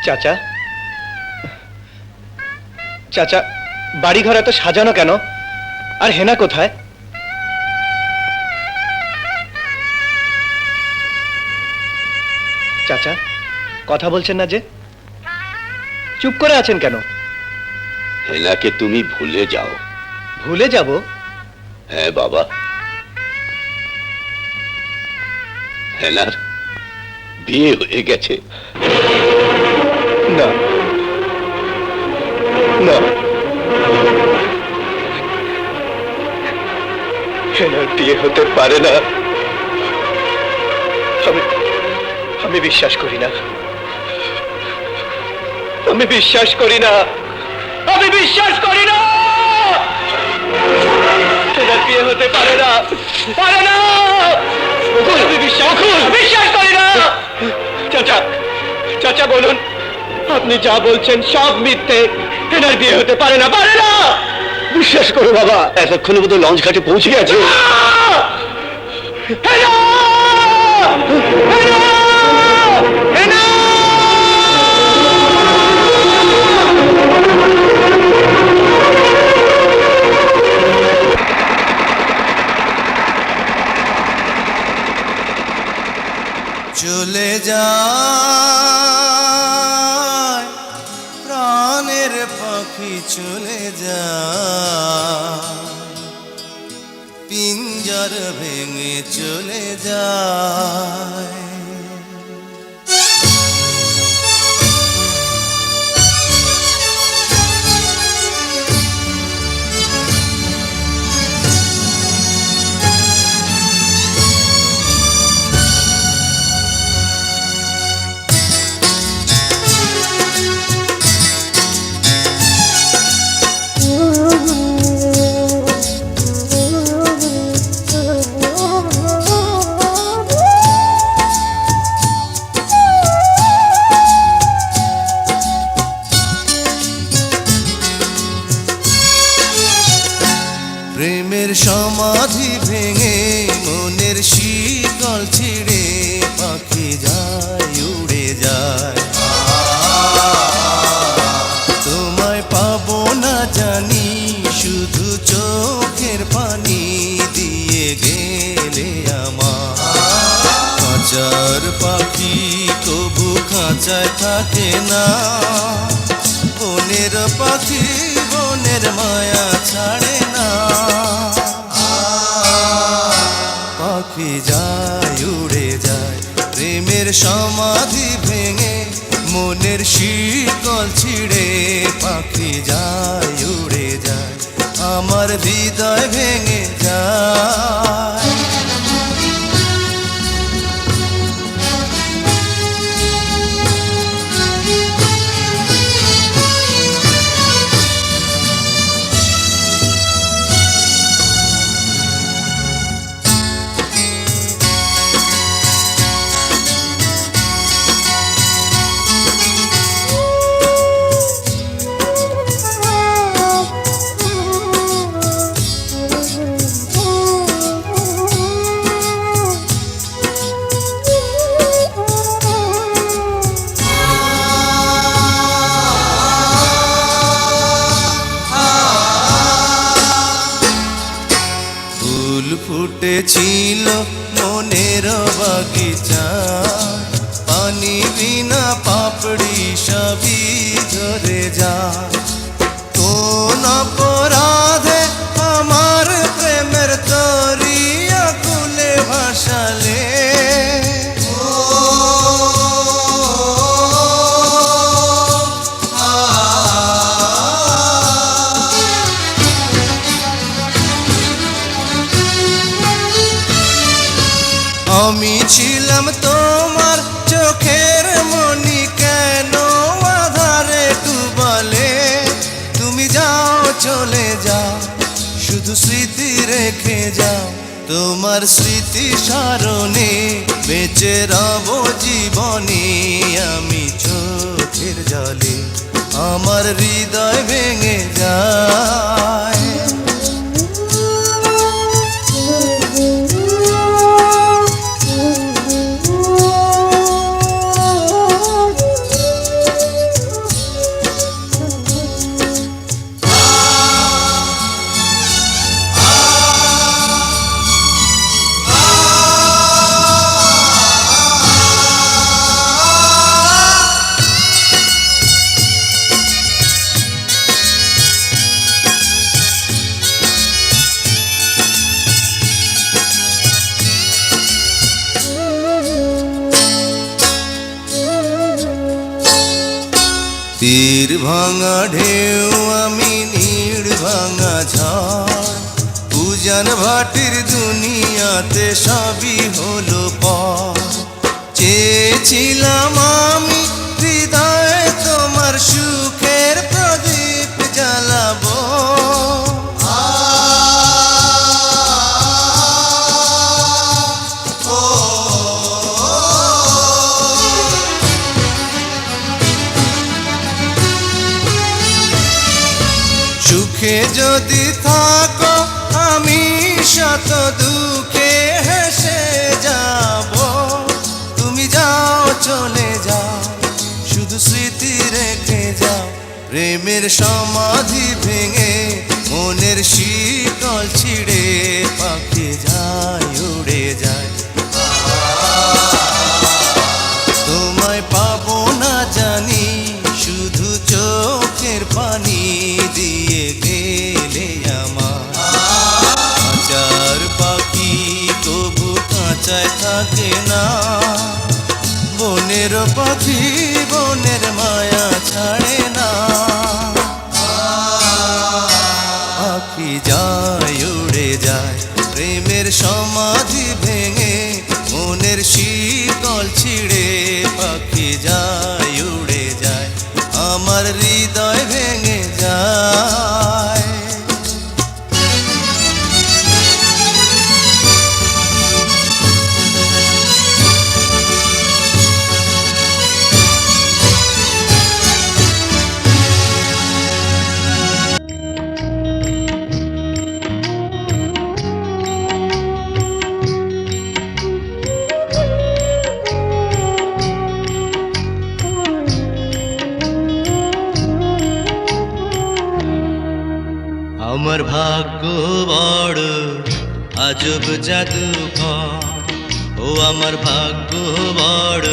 চাচা, চাচা, বাড়িঘর এত সাজানো কেন? আর হেনা কোথায়? চাচা, কথা বলছেন না যে? চুপ করে আছেন কেন? হেনাকে তুমি ভুলে যাও। ভুলে যাব? হ্যাঁ বাবা, হেনার বিয়ে হয়ে গেছে। না না, হেনার বিয়ে হতে পারে না। আমি বিশ্বাস করি না, আমি বিশ্বাস করি না, আমি বিশ্বাস করি না। হেনার বিয়ে হতে পারে না, পারে না। আমি বিশ্বাস করি না। চাচা, চাচা বলুন, আপনি যা বলছেন সব মিথ্যে। হেনার বিয়ে হতে পারে না, পারে না। বিশ্বাস করো বাবা, এতক্ষণের মতো লঞ্চ ঘাটে পৌঁছে গেছে। হেনা! হেনা! হেনা! চলে যায় প্রাণের পাখি, চলে যায় পিঞ্জর ভেঙে চলে যায়। প্রেমের সমাধি ভেঙে মনের শিকল ছিঁড়ে পাখি যায়, উড়ে যায়। তোমায় পাবো না জানি, শুধু চোখের পানি দিয়ে গেলে আমার। খাঁচার পাখি তবু খাঁচায় থাকে না, বনের পাখি বনের মায়া ছাড়ে না। পাখি যায়, উড়ে যায়, প্রেমের সমাধি ভেঙে মনের শিকল ছিঁড়ে পাখি যায়, উড়ে যায়, আমার হৃদয় ভেঙে যায়। ফুটেছিল মনের বাগিচা, পানি বিনা পাপড়ি সবই ঝরে যায়। কোন অপরাধে আমার প্রেমের তরিয়া কুলে ভাসালে, আমি ছিলাম তোমার চোখের মনি, কেন আধারে ডুবালে? তুমি যাও, চলে যাও, শুধু স্মৃতি রেখে যাও। তোমার স্মৃতি স্মরণে বেঁচে রব জীবনে আমি চোখের জলে, আমার হৃদয় ভেঙে যায়। তীর ভাঙা ঢেউ আমি নীড় ভাঙা ঝড়, উজান ভাটির দুনিয়াতে সবই হলো পর। চেয়েছিলাম আমি হৃদয়ে তোমার সুখের প্রদীপ জ্বালাবো, সুখে যদি থাকো আমি শত দুঃখে হেসে যাব। তুমি যাও চলে যাও, শুধু স্মৃতি রেখে যাও। প্রেমের সমাধি ভেঙে মনের শীতল ছিঁড়ে পাখি যায় উড়ে যায়। তোমায় পাবো না জানি, শুধু চোখের পানি দিয়ে গেলে আমার। কাঁচার পাখি তবু কাঁচায় থাকে না, বনের পাখি বনের মায়া ছাড়ে না। পাখি যায় উড়ে যায়, প্রেমের সমাধি ভেঙে মনের শীতল ছিঁড়ে পাখি যায় উড়ে যায়, আমার হৃদয় ভেঙে যায়। আমার ভাগ্য বড় আজব জাদুকর, ও আমার ভাগ্য বড়